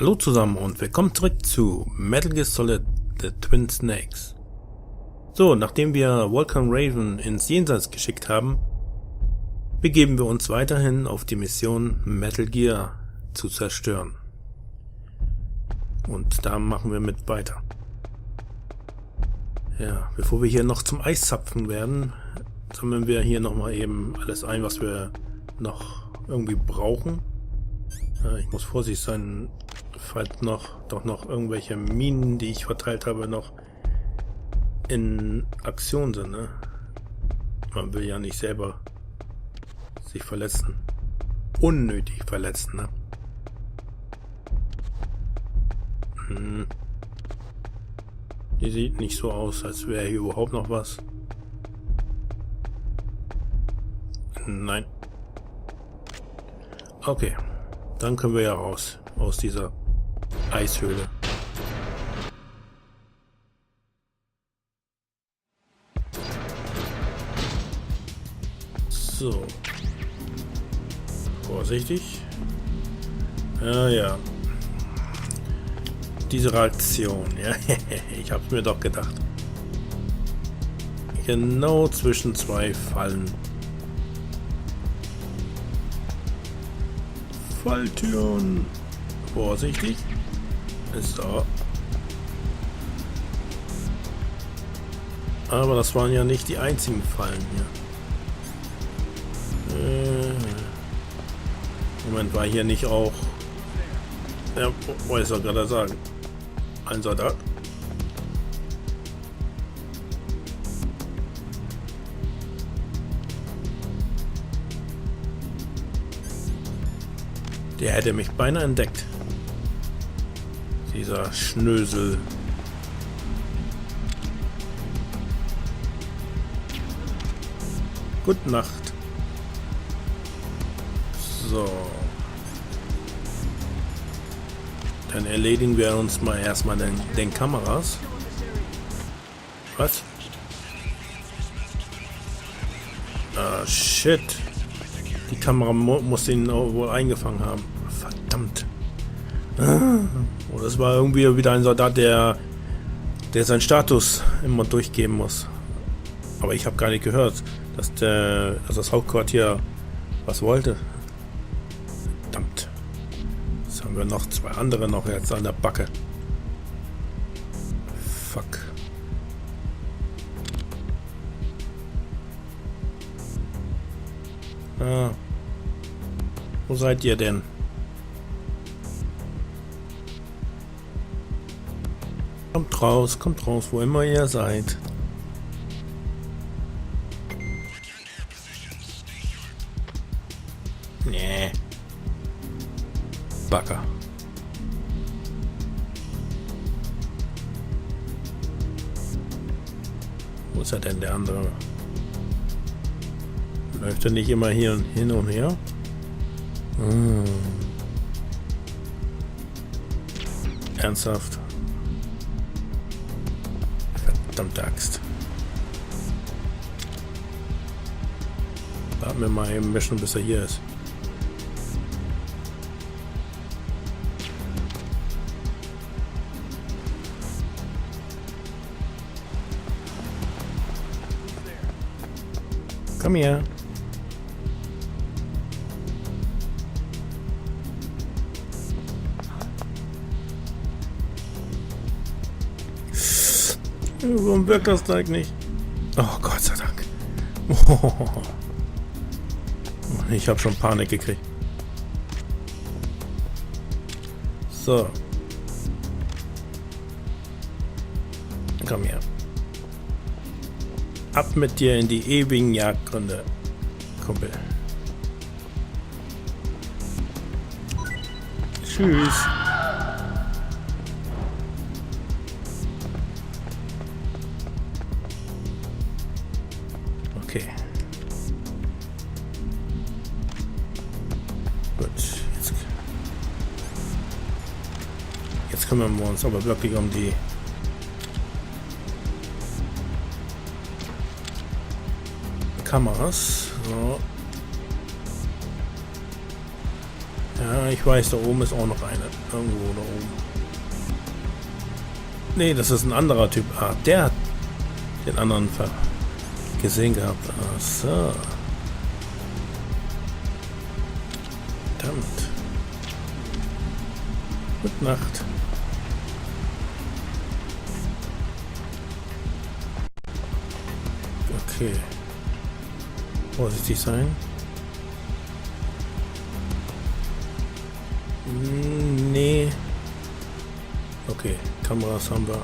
Hallo zusammen und willkommen zurück zu Metal Gear Solid The Twin Snakes. So, nachdem wir Vulcan Raven ins Jenseits geschickt haben, begeben wir uns weiterhin auf die Mission Metal Gear zu zerstören. Und da machen wir mit weiter. Ja, bevor wir hier noch zum Eiszapfen werden, sammeln wir hier nochmal eben alles ein, was wir noch irgendwie brauchen. Ja, ich muss vorsichtig sein, falls doch noch irgendwelche Minen, die ich verteilt habe, noch in Aktion sind, ne? Man will ja nicht selber sich verletzen. Unnötig verletzen, ne? Die sieht nicht so aus, als wäre hier überhaupt noch was. Nein. Okay. Dann können wir ja raus aus dieser Eishöhle. So. Vorsichtig. Ja. Diese Reaktion, ja, ich hab's mir doch gedacht. Genau zwischen zwei Fallen. Falltüren. Vorsichtig. So. Aber das waren ja nicht die einzigen Fallen hier. Moment, war hier nicht auch... Ja, wollte ich doch gerade sagen. Ein Soldat. Der hätte mich beinahe entdeckt. Dieser Schnösel. Gute Nacht. So. Dann erledigen wir uns mal erstmal den Kameras. Was? Ah, shit. Die Kamera muss ihn wohl eingefangen haben. Verdammt. Oh, das war irgendwie wieder ein Soldat, der seinen Status immer durchgeben muss. Aber ich habe gar nicht gehört, dass das Hauptquartier was wollte. Verdammt. Jetzt haben wir noch zwei andere noch jetzt an der Backe. Fuck. Ah. Wo seid ihr denn? Kommt raus, wo immer ihr seid. Nee. Bagger. Wo ist er denn, der andere? Läuft er nicht immer hier hin und her? Ernsthaft? Verdammte Axt. Warten wir mal eben ein bisschen, bis er hier ist. Komm her. Warum wirkt das Teig nicht? Oh, Gott sei Dank. Oh. Ich habe schon Panik gekriegt. So. Komm her. Ab mit dir in die ewigen Jagdgründe, Kumpel. Tschüss. Okay. Gut. Jetzt kümmern wir uns aber wirklich um die Kameras. So. Ja, Ich weiß, da oben ist auch noch eine. Irgendwo da oben. Nee, das ist ein anderer Typ. Ah, der hat den anderen gesehen gehabt. Ach so. Verdammt. Gute Nacht. Okay. Vorsichtig sein. Nee. Okay, Kameras haben wir.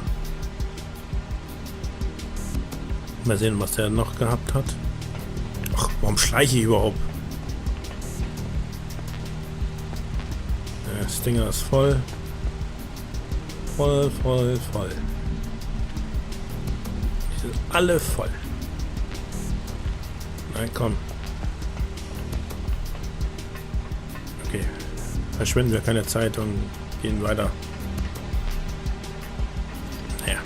Mal sehen, was der noch gehabt hat. Ach, warum schleiche ich überhaupt? Das Ding ist voll. Voll. Die sind alle voll. Nein, komm. Okay. Verschwenden wir keine Zeit und gehen weiter. Naja.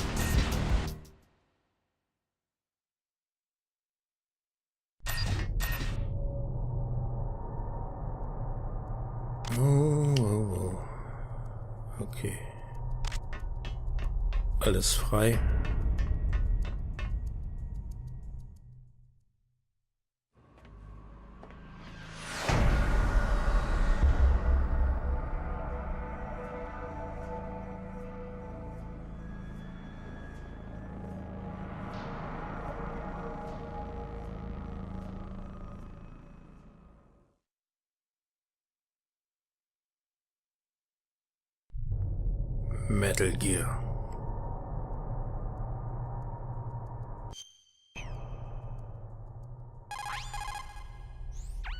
Oh. Okay. Alles frei. Metal Gear.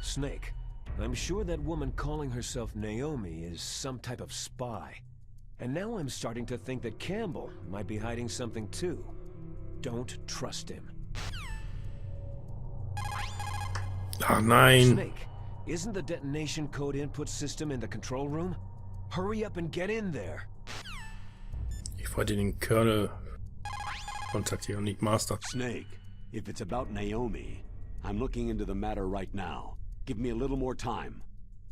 Snake, I'm sure that woman calling herself Naomi is some type of spy. And now I'm starting to think that Campbell might be hiding something too. Don't trust him. Ach nein. Snake, isn't the detonation code input system in the control room? Hurry up and get in there. Ich wollte den Colonel kontaktieren, nicht Master. Snake, if it's about Naomi, I'm looking into the matter right now. Give me a little more time.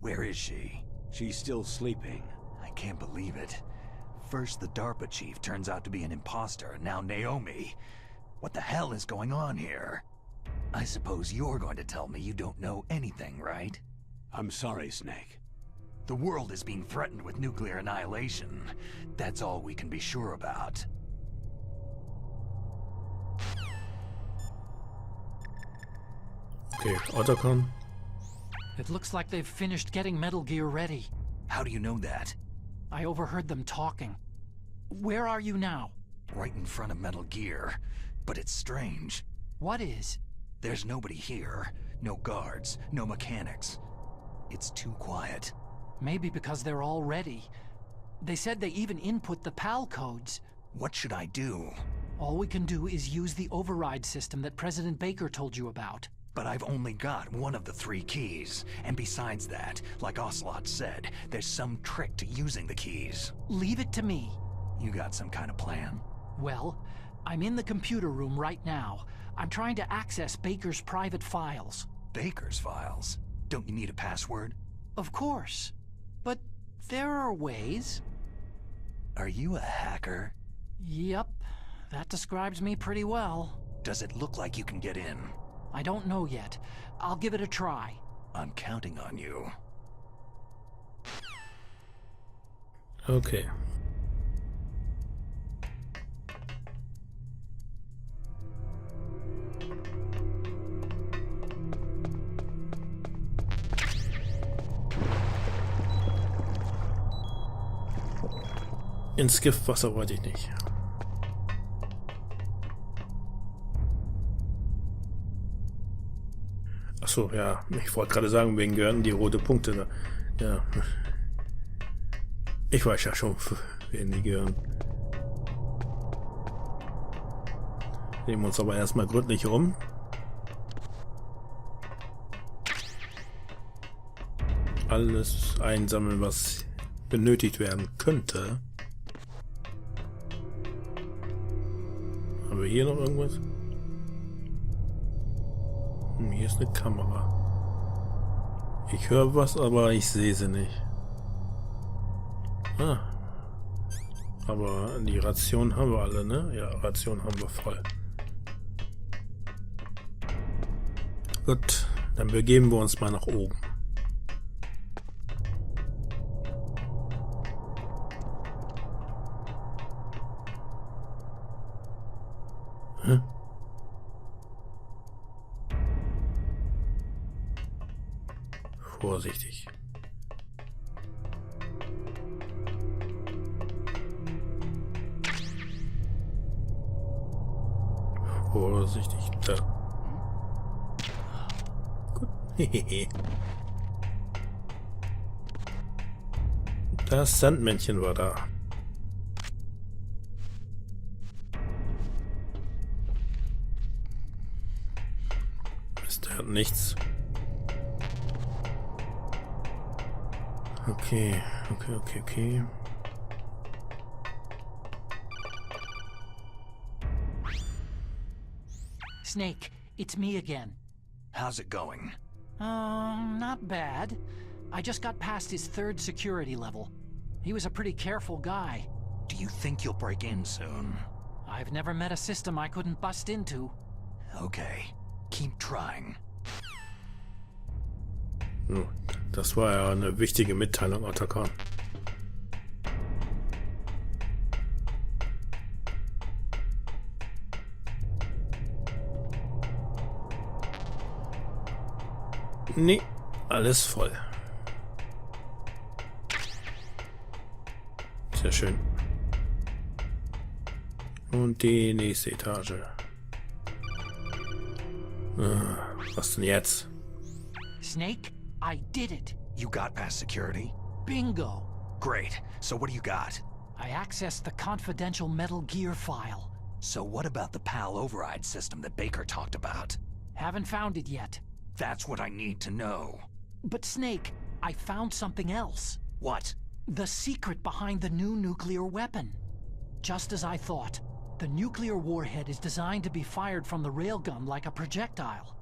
Where is she? She's still sleeping. I can't believe it. First the DARPA chief turns out to be an imposter, and now Naomi. What the hell is going on here? I suppose you're going to tell me you don't know anything, right? I'm sorry, Snake. The world is being threatened with nuclear annihilation. That's all we can be sure about. Okay, Otacon. It looks like they've finished getting Metal Gear ready. How do you know that? I overheard them talking. Where are you now? Right in front of Metal Gear. But it's strange. What is? There's nobody here. No guards, no mechanics. It's too quiet. Maybe because they're all ready. They said they even input the PAL codes. What should I do? All we can do is use the override system that President Baker told you about. But I've only got one of the 3 keys. And besides that, like Ocelot said, there's some trick to using the keys. Leave it to me. You got some kind of plan? Well, I'm in the computer room right now. I'm trying to access Baker's private files. Baker's files? Don't you need a password? Of course. But there are ways. Are you a hacker? Yep, that describes me pretty well. Does it look like you can get in? I don't know yet. I'll give it a try. I'm counting on you. Okay. Ins Giftwasser wollte ich nicht. Achso, ja. Ich wollte gerade sagen, wegen gehören die rote Punkte da. Ja. Ich weiß ja schon, wen die gehören. Nehmen wir uns aber erstmal gründlich um. Alles einsammeln, was benötigt werden könnte. Haben wir hier noch irgendwas? Hier ist eine Kamera. Ich höre was, aber ich sehe sie nicht. Ah. Aber die Ration haben wir alle, ne? Ja, Ration haben wir voll. Gut, dann begeben wir uns mal nach oben. Hm? Vorsichtig. Vorsichtig, da. Gut. Das Sandmännchen war da. Mist, der hat nichts. Okay. Snake, it's me again. How's it going? Not bad. I just got past his 3rd security level. He was a pretty careful guy. Do you think you'll break in soon? I've never met a system I couldn't bust into. Okay, keep trying. Das war ja eine wichtige Mitteilung, Atakan. Nee, alles voll. Sehr schön. Und die nächste Etage. Was denn jetzt? Snake, I did it. You got past security? Bingo. Great. So what do you got? I accessed the confidential Metal Gear file. So what about the PAL override system that Baker talked about? Haven't found it yet. That's what I need to know. But Snake, I found something else. What? The secret behind the new nuclear weapon. Just as I thought, the nuclear warhead is designed to be fired from the railgun like a projectile.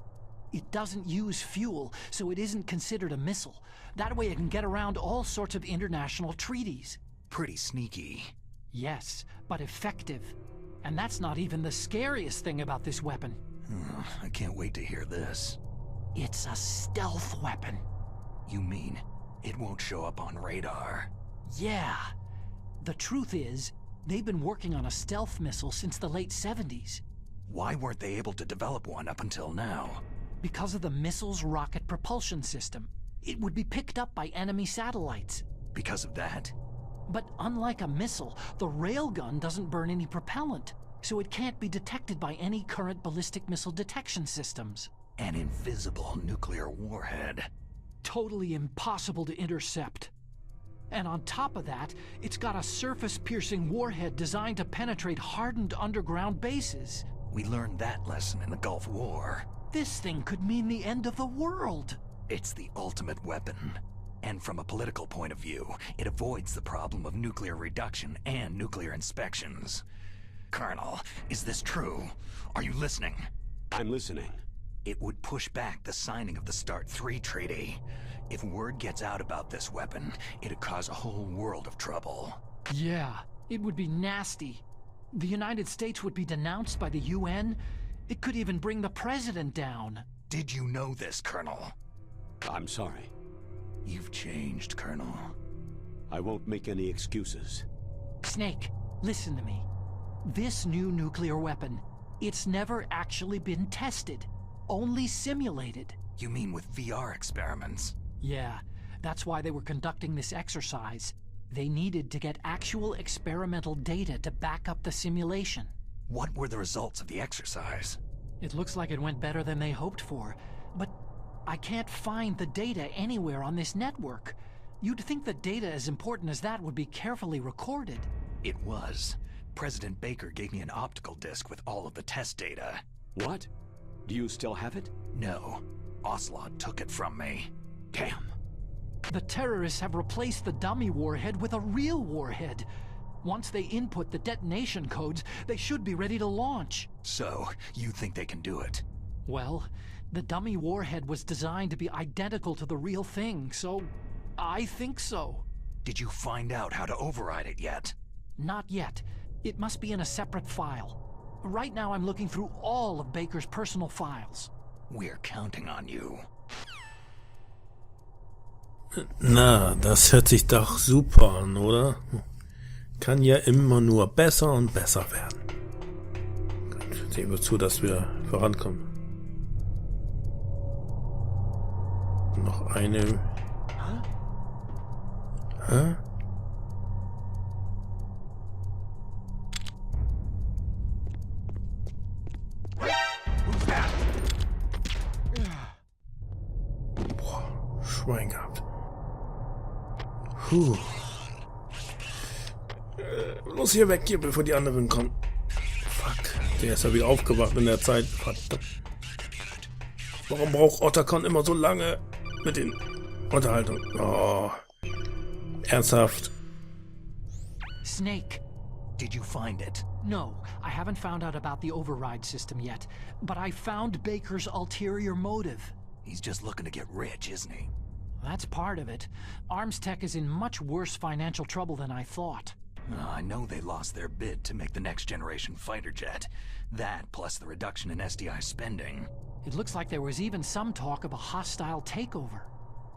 It doesn't use fuel, so it isn't considered a missile. That way it can get around all sorts of international treaties. Pretty sneaky. Yes, but effective. And that's not even the scariest thing about this weapon. I can't wait to hear this. It's a stealth weapon. You mean it won't show up on radar? Yeah. The truth is, they've been working on a stealth missile since the late 70s. Why weren't they able to develop one up until now? Because of the missile's rocket propulsion system. It would be picked up by enemy satellites. Because of that? But unlike a missile, the railgun doesn't burn any propellant, so it can't be detected by any current ballistic missile detection systems. An invisible nuclear warhead. Totally impossible to intercept. And on top of that, it's got a surface-piercing warhead designed to penetrate hardened underground bases. We learned that lesson in the Gulf War. This thing could mean the end of the world. It's the ultimate weapon. And from a political point of view, it avoids the problem of nuclear reduction and nuclear inspections. Colonel, is this true? Are you listening? I'm listening. It would push back the signing of the START 3 treaty. If word gets out about this weapon, it'd cause a whole world of trouble. Yeah, it would be nasty. The United States would be denounced by the UN. It could even bring the president down. Did you know this, Colonel? I'm sorry. You've changed, Colonel. I won't make any excuses. Snake, listen to me. This new nuclear weapon, it's never actually been tested. Only simulated. You mean with VR experiments? Yeah, that's why they were conducting this exercise. They needed to get actual experimental data to back up the simulation. What were the results of the exercise? It looks like it went better than they hoped for, but I can't find the data anywhere on this network. You'd think the data as important as that would be carefully recorded. It was. President Baker gave me an optical disc with all of the test data. What? Do you still have it? No. Ocelot took it from me. Damn. The terrorists have replaced the dummy warhead with a real warhead. Once they input the detonation codes, they should be ready to launch. So, you think they can do it? Well, the dummy warhead was designed to be identical to the real thing, so I think so. Did you find out how to override it yet? Not yet. It must be in a separate file. Right now I'm looking through all of Baker's personal files. We're counting on you. Na, das hört sich doch super an, oder? Kann ja immer nur besser und besser werden. Gut, sehen wir zu, dass wir vorankommen. Noch eine... Hä? Boah, Schwein gehabt. Puh. Los hier weg, hier, bevor die anderen kommen. Fuck, der ist ja wieder aufgewacht in der Zeit. Verdammt. Warum braucht Otacon immer so lange mit den Unterhaltungen? Oh. Ernsthaft. Snake. Did you find it? No, I haven't found out about the override system yet, but I found Baker's ulterior motive. He's just looking to get rich, isn't he? That's part of it. Arms Tech is in much worse financial trouble than I thought. I know they lost their bid to make the next generation fighter jet. That, plus the reduction in SDI spending. It looks like there was even some talk of a hostile takeover.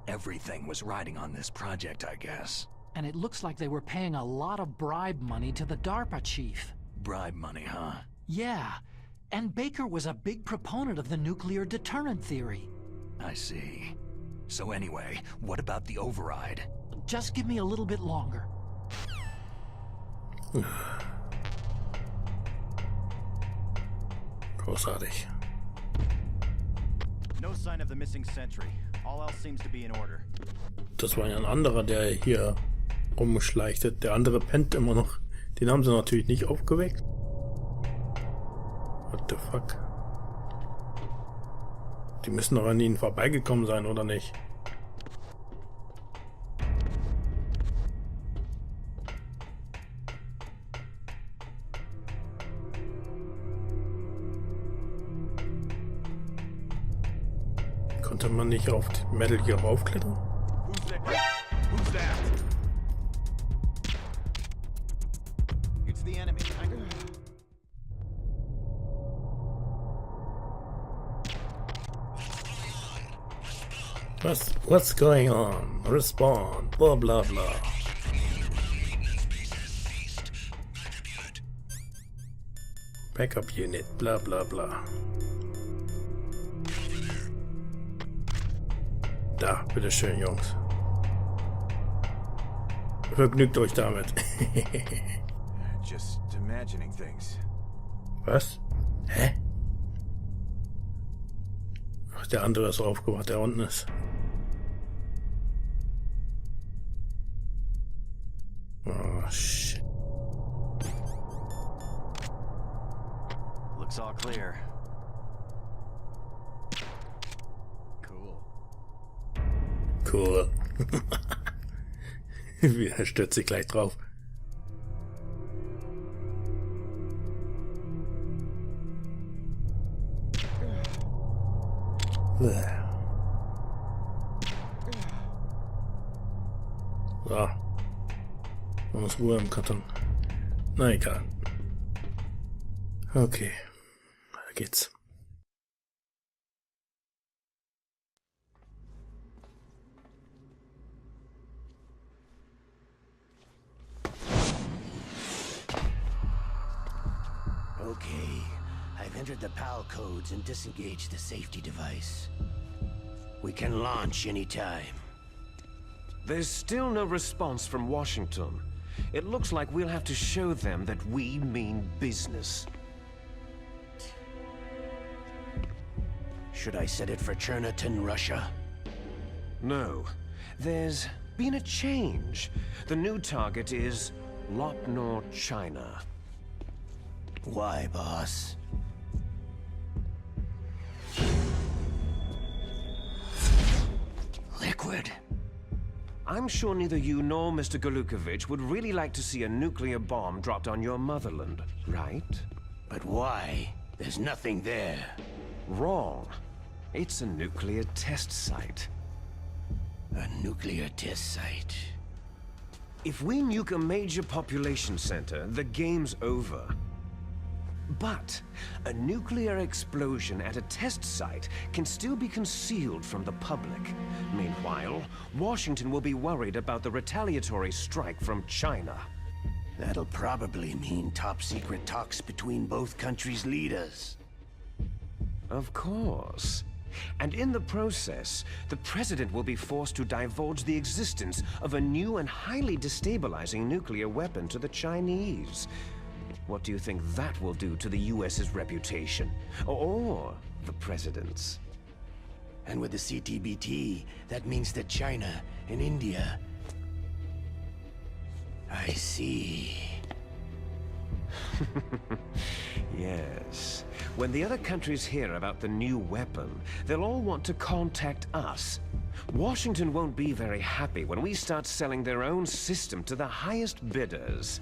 Everything was riding on this project, I guess. And it looks like they were paying a lot of bribe money to the DARPA chief. Bribe money, huh? Yeah, and Baker was a big proponent of the nuclear deterrent theory. I see. So anyway, what about the override? Just give me a little bit longer. Großartig. No sign of the missing sentry. All else seems to be in order. Das war ja ein anderer, der hier rumschleichtet. Der andere pennt immer noch. Den haben sie natürlich nicht aufgeweckt. What the fuck? Die müssen doch an ihnen vorbeigekommen sein, oder nicht? Konnte man nicht auf die Metal hier raufklettern? Who's that? It's the enemy. What's going on? Respawn. Blah blah blah. Backup unit. Blah blah blah. Da, bitteschön, Jungs. Vergnügt euch damit. Just imagining things. Was? Hä? Ach, der andere ist aufgewacht, der unten ist. Oh, shit. Looks all clear. Cool. Cool. Er stürzt sich gleich drauf. So. Man muss Ruhe im Karton. Na egal. Okay. Da geht's. Okay, I've entered the PAL codes and disengaged the safety device. We can launch anytime. There's still no response from Washington. It looks like we'll have to show them that we mean business. Should I set it for Cherniton, Russia? No. There's been a change. The new target is Lopnor, China. Why, boss? Liquid. I'm sure neither you nor Mr. Golukovich would really like to see a nuclear bomb dropped on your motherland, right? But why? There's nothing there. Wrong. It's a nuclear test site. A nuclear test site. If we nuke a major population center, the game's over. But a nuclear explosion at a test site can still be concealed from the public. Meanwhile, Washington will be worried about the retaliatory strike from China. That'll probably mean top-secret talks between both countries' leaders. Of course. And in the process, the president will be forced to divulge the existence of a new and highly destabilizing nuclear weapon to the Chinese. What do you think that will do to the US's reputation? Or the president's? And with the CTBT, that means that China and India... I see. Yes. When the other countries hear about the new weapon, they'll all want to contact us. Washington won't be very happy when we start selling their own system to the highest bidders.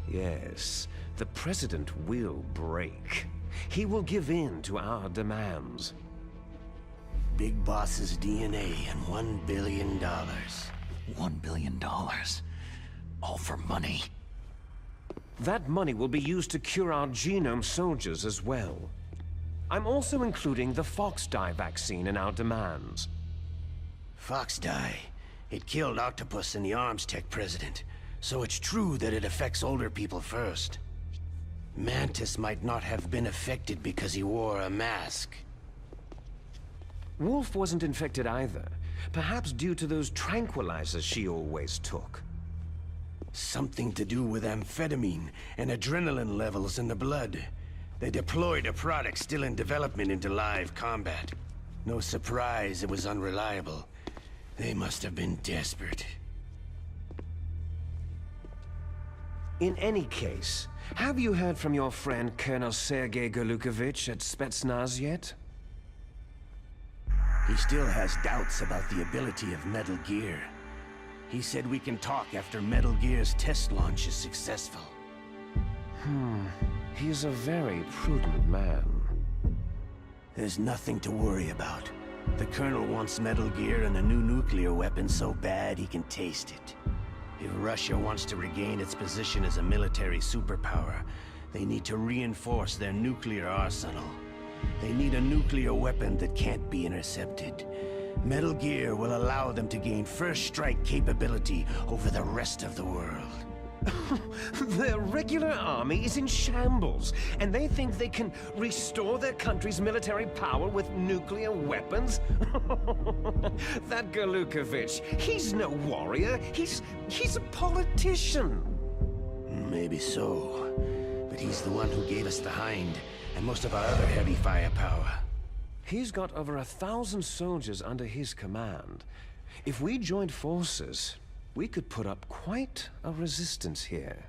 Yes, the president will break. He will give in to our demands. Big Boss's DNA and $1 billion. $1 billion. All for money. That money will be used to cure our genome soldiers as well. I'm also including the Fox-Die vaccine in our demands. Fox-Die. It killed Octopus and the Arms Tech president. So it's true that it affects older people first. Mantis might not have been affected because he wore a mask. Wolf wasn't infected either. Perhaps due to those tranquilizers she always took. Something to do with amphetamine and adrenaline levels in the blood. They deployed a product still in development into live combat. No surprise it was unreliable. They must have been desperate. In any case, have you heard from your friend Colonel Sergei Golukovich at Spetsnaz yet? He still has doubts about the ability of Metal Gear. He said we can talk after Metal Gear's test launch is successful. He's a very prudent man. There's nothing to worry about. The Colonel wants Metal Gear and a new nuclear weapon so bad he can taste it. If Russia wants to regain its position as a military superpower, they need to reinforce their nuclear arsenal. They need a nuclear weapon that can't be intercepted. Metal Gear will allow them to gain first strike capability over the rest of the world. Their regular army is in shambles, and they think they can restore their country's military power with nuclear weapons? That Golukovich, he's no warrior. He's a politician. Maybe so, but he's the one who gave us the Hind and most of our other heavy firepower. He's got over 1,000 soldiers under his command. If we joined forces, we could put up quite a resistance here.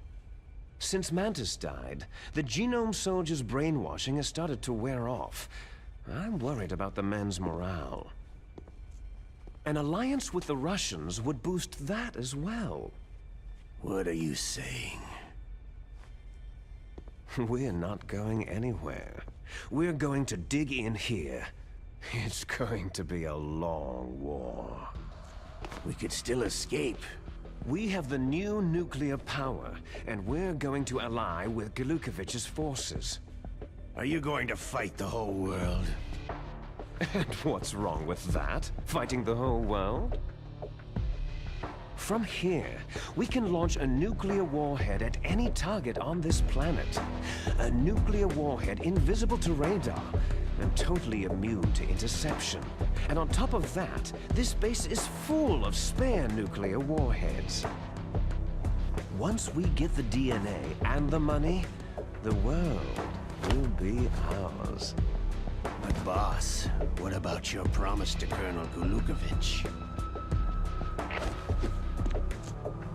Since Mantis died, the genome soldiers' brainwashing has started to wear off. I'm worried about the men's morale. An alliance with the Russians would boost that as well. What are you saying? We're not going anywhere. We're going to dig in here. It's going to be a long war. We could still escape. We have the new nuclear power, and we're going to ally with Golukovich's forces. Are you going to fight the whole world? And what's wrong with that? Fighting the whole world? From here, we can launch a nuclear warhead at any target on this planet. A nuclear warhead invisible to radar and totally immune to interception. And on top of that, this base is full of spare nuclear warheads. Once we get the DNA and the money, the world will be ours. But boss, what about your promise to Colonel Golukovich?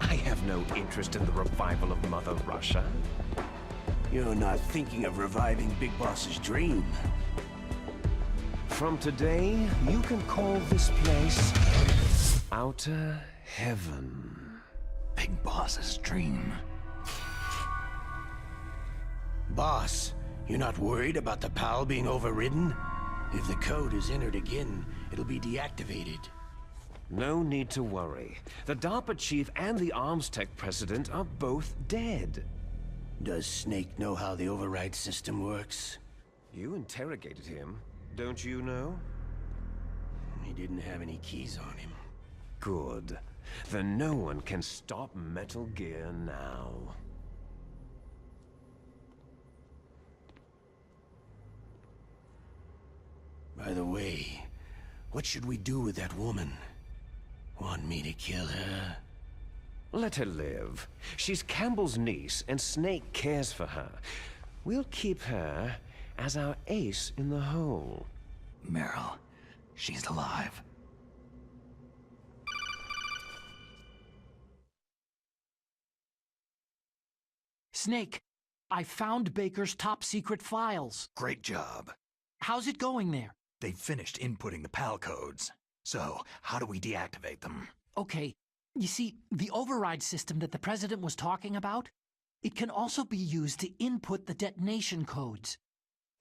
I have no interest in the revival of Mother Russia. You're not thinking of reviving Big Boss's dream. From today, you can call this place Outer Heaven. Big Boss's dream. Boss, you're not worried about the PAL being overridden? If the code is entered again, it'll be deactivated. No need to worry. The DARPA chief and the arms tech president are both dead. Does Snake know how the override system works? You interrogated him, don't you know? He didn't have any keys on him. Good. Then no one can stop Metal Gear now. By the way, what should we do with that woman? Want me to kill her? Let her live. She's Campbell's niece, and Snake cares for her. We'll keep her as our ace in the hole. Meryl, she's alive. Snake, I found Baker's top secret files. Great job. How's it going there? They've finished inputting the PAL codes. So, how do we deactivate them? Okay, you see, the override system that the President was talking about, it can also be used to input the detonation codes.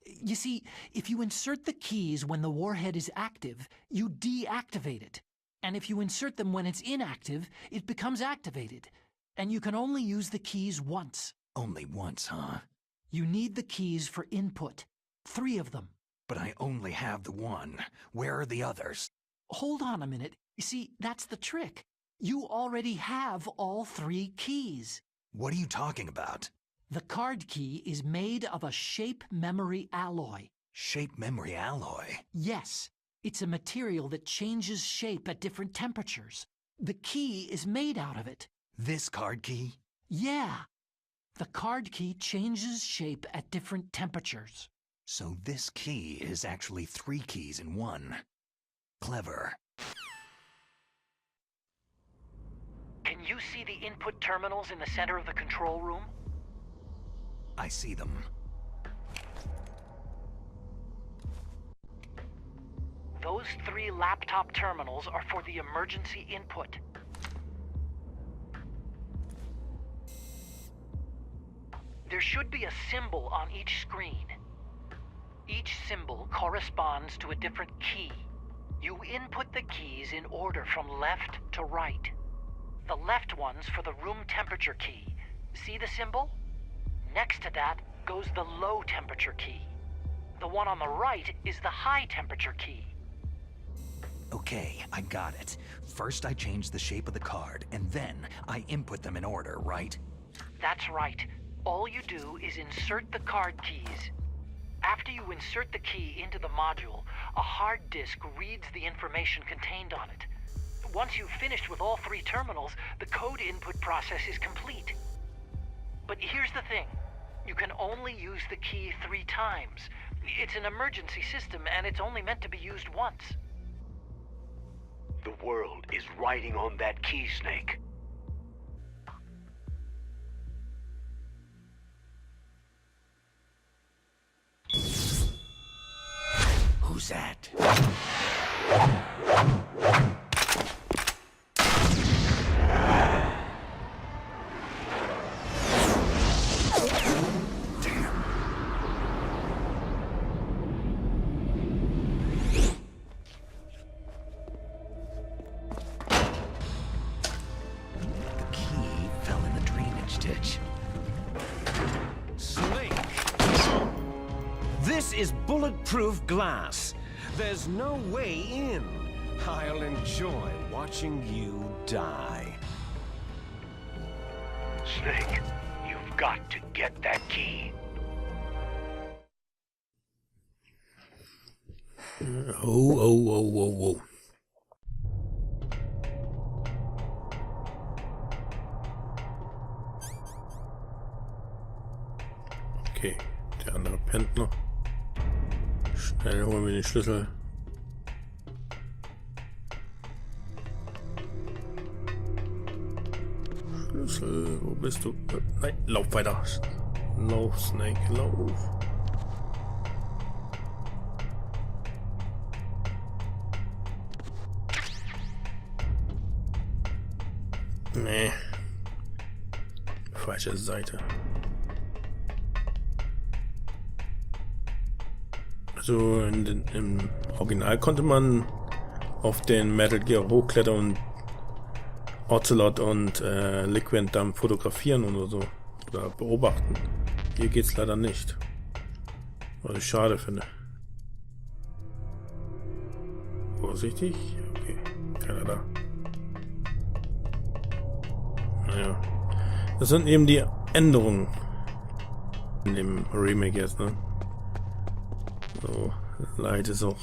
You see, if you insert the keys when the warhead is active, you deactivate it. And if you insert them when it's inactive, it becomes activated. And you can only use the keys once. Only once, huh? You need the keys for input. 3 of them. But I only have the one. Where are the others? Hold on a minute. You see, that's the trick. You already have all 3 keys. What are you talking about? The card key is made of a shape memory alloy. Shape memory alloy? Yes. It's a material that changes shape at different temperatures. The key is made out of it. This card key? Yeah. The card key changes shape at different temperatures. So this key is actually 3 keys in one. Clever. Can you see the input terminals in the center of the control room? I see them. Those 3 laptop terminals are for the emergency input. There should be a symbol on each screen. Each symbol corresponds to a different key. You input the keys in order from left to right. The left one's for the room temperature key. See the symbol? Next to that goes the low temperature key. The one on the right is the high temperature key. Okay, I got it. First I change the shape of the card, and then I input them in order, right? That's right. All you do is insert the card keys. After you insert the key into the module, a hard disk reads the information contained on it. Once you've finished with all 3 terminals, the code input process is complete. But here's the thing. You can only use the key 3 times. It's an emergency system, and it's only meant to be used once. The world is riding on that key, Snake. Who's that? This is bulletproof glass. There's no way in. I'll enjoy watching you die. Snake, you've got to get that key. Oh. Okay, der andere pennt noch. Schnell holen wir den Schlüssel. Schlüssel, wo bist du? Nein, lauf weiter. Lauf, Snake, lauf. Nee. Falsche Seite. Also im Original konnte man auf den Metal Gear hochklettern und Ocelot und Liquid dann fotografieren oder so. Oder beobachten. Hier geht's leider nicht. Was ich schade finde. Vorsichtig. Okay, keiner da. Naja. Das sind eben die Änderungen in dem Remake jetzt, ne? So, leid ist auch.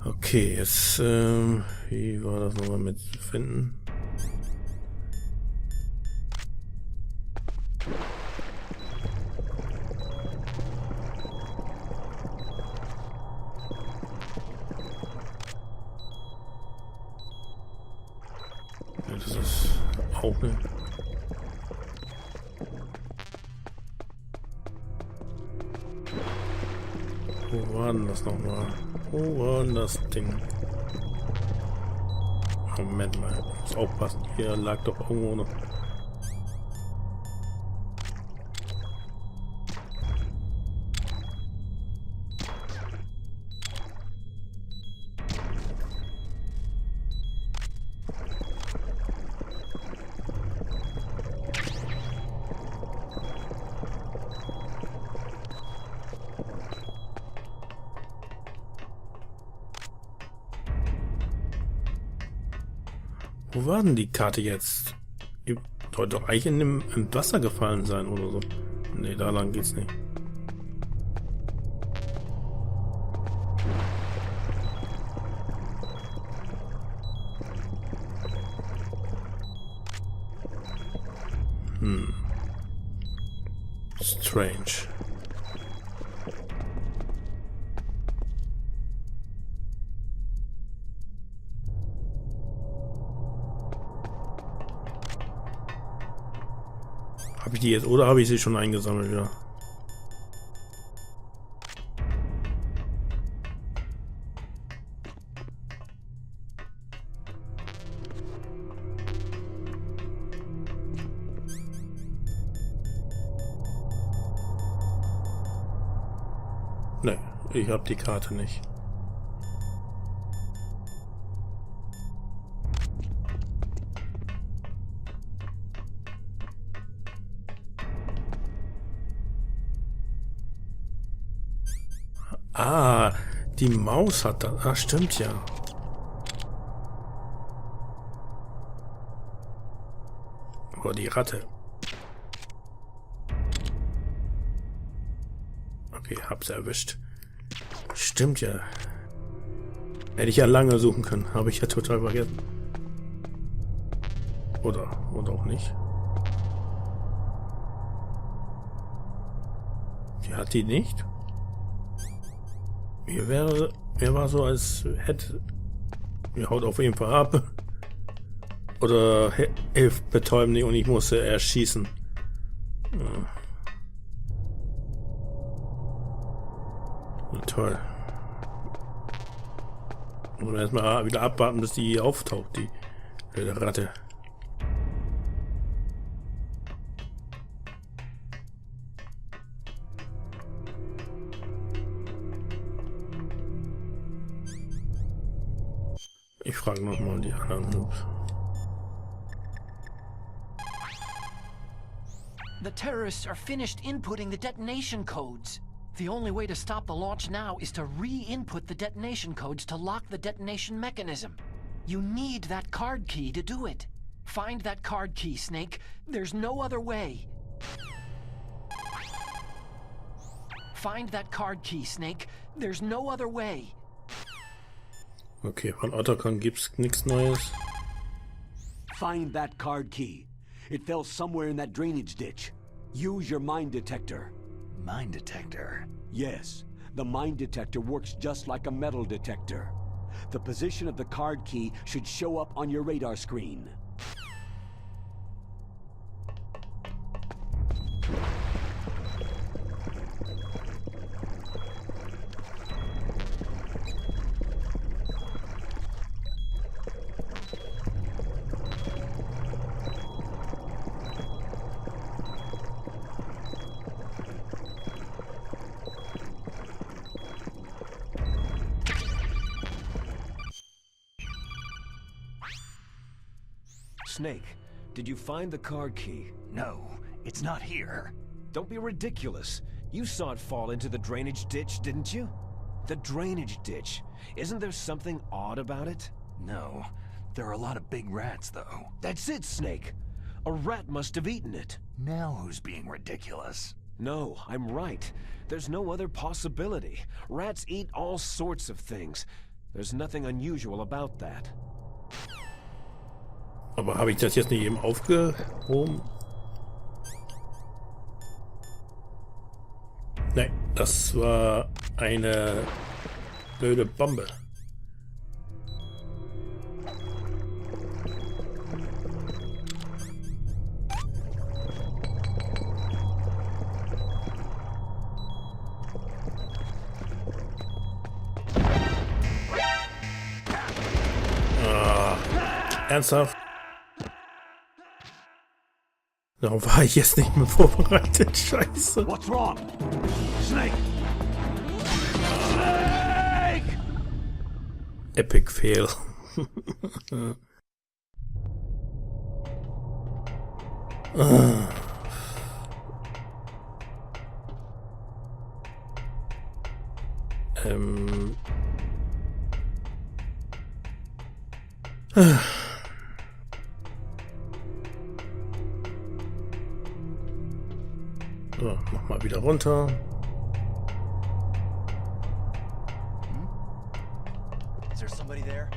Okay, jetzt, wie war das nochmal mit finden? Ja, das ist auch ne. Wo war denn das nochmal? Wo war denn das Ding? Moment mal, ich muss aufpassen. Hier lag doch irgendwo noch. Wo war denn die Karte jetzt? Die sollte doch eigentlich im Wasser gefallen sein oder so. Ne, da lang geht's nicht. Strange. Habe ich die jetzt oder habe ich sie schon eingesammelt wieder? Ne, ich habe die Karte nicht. Ah, die Maus hat das. Ah, stimmt ja. Oder die Ratte. Okay, hab's erwischt. Stimmt ja. Hätte ich ja lange suchen können. Habe ich ja total vergessen. Oder auch nicht. Die hat die nicht? Mir war so, als hätte... Mir haut auf jeden Fall ab. Oder hilft betäuben nicht und ich musste erschießen. Ja. Na, toll. Und erstmal wieder abwarten, bis die auftaucht, die Ratte. Ich frage nochmal die anderen Noobs. The terrorists are finished inputting the detonation codes. The only way to stop the launch now is to re-input the detonation codes to lock the detonation mechanism. You need that card key to do it. Find that card key, Snake. There's no other way. Find that card key, Snake. There's no other way. Okay, von Otacon gibt's nichts Neues. Find that card key. It fell somewhere in that drainage ditch. Use your mine detector. Mine detector? Yes, the mine detector works just like a metal detector. The position of the card key should show up on your radar screen. Snake, did you find the card key? No, it's not here. Don't be ridiculous. You saw it fall into the drainage ditch, didn't you? The drainage ditch. Isn't there something odd about it? No, there are a lot of big rats, though. That's it, Snake. A rat must have eaten it. Now who's being ridiculous? No, I'm right. There's no other possibility. Rats eat all sorts of things. There's nothing unusual about that. Aber habe ich das jetzt nicht eben aufgehoben? Nein, das war eine blöde Bombe. Ernsthaft? Darauf war ich jetzt nicht mehr vorbereitet. Scheiße. What's wrong? Snake! Snake! Epic Fail. So, nochmal wieder runter. Is there somebody there?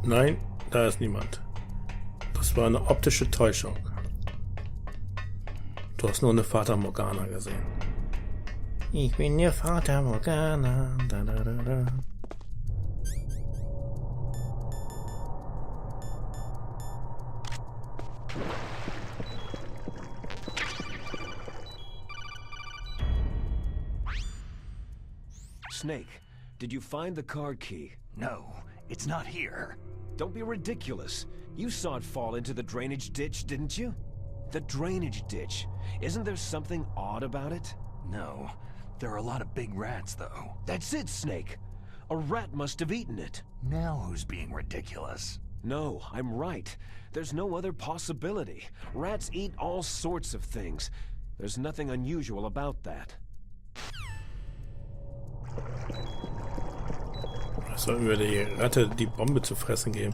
Nein, da ist niemand. Das war eine optische Täuschung. Du hast nur eine Fata Morgana gesehen. Ich bin der Fata Morgana. Da, da, da, da. Snake, did you find the card key? No, it's not here. Don't be ridiculous. You saw it fall into the drainage ditch, didn't you? The drainage ditch. Isn't there something odd about it? No, there are a lot of big rats, though. That's it, Snake. A rat must have eaten it. Now who's being ridiculous? No, I'm right. There's no other possibility. Rats eat all sorts of things. There's nothing unusual about that. Es soll über die Ratte die Bombe zu fressen geben.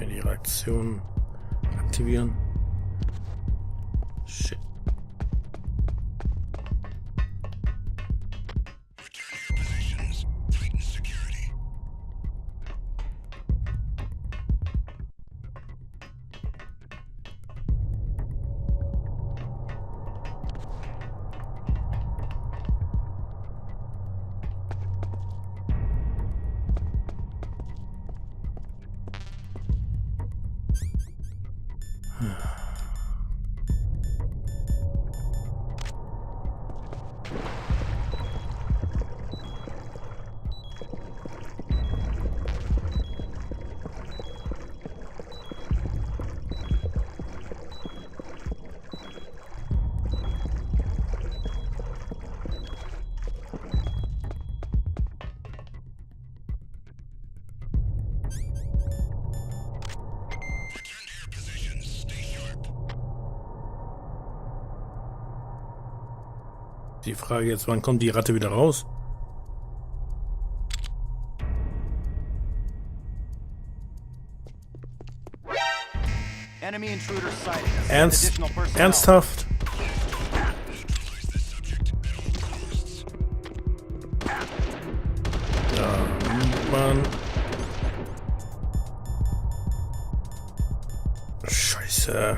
Die Reaktion aktivieren. Shit. Die Frage jetzt, wann kommt die Ratte wieder raus? Enemy intruder sighted. Additional personnel. Ernsthaft? Ja, Mann. Scheiße.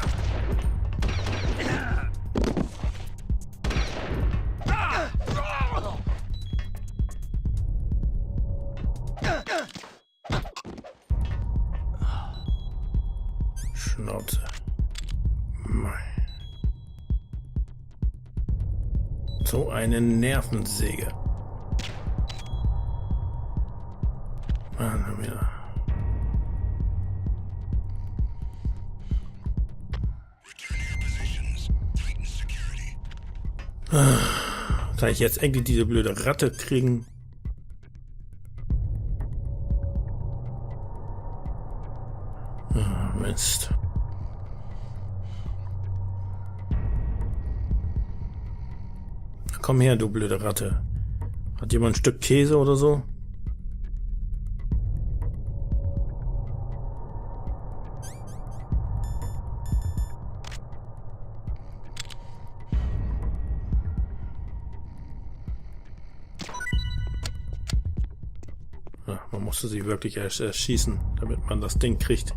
Schnauze. So eine Nervensäge. Mann, wieder. Kann ich jetzt endlich diese blöde Ratte kriegen? Mist. Komm her, du blöde Ratte. Hat jemand ein Stück Käse oder so? Ja, man musste sie wirklich erschießen, damit man das Ding kriegt.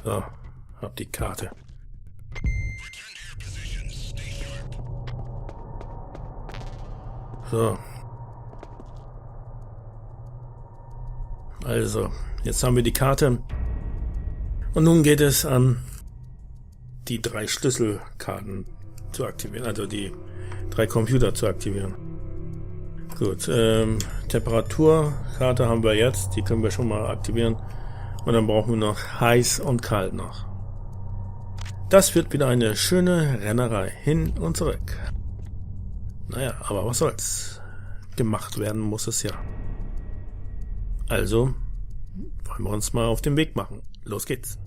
So, hab die Karte. So. Also, jetzt haben wir die Karte. Und nun geht es an, die 3 Schlüsselkarten zu aktivieren, also die 3 Computer zu aktivieren. Gut, Temperaturkarte haben wir jetzt, die können wir schon mal aktivieren. Und dann brauchen wir noch heiß und kalt noch. Das wird wieder eine schöne Rennerei hin und zurück. Naja, aber was soll's. Gemacht werden muss es ja. Also, wollen wir uns mal auf den Weg machen. Los geht's.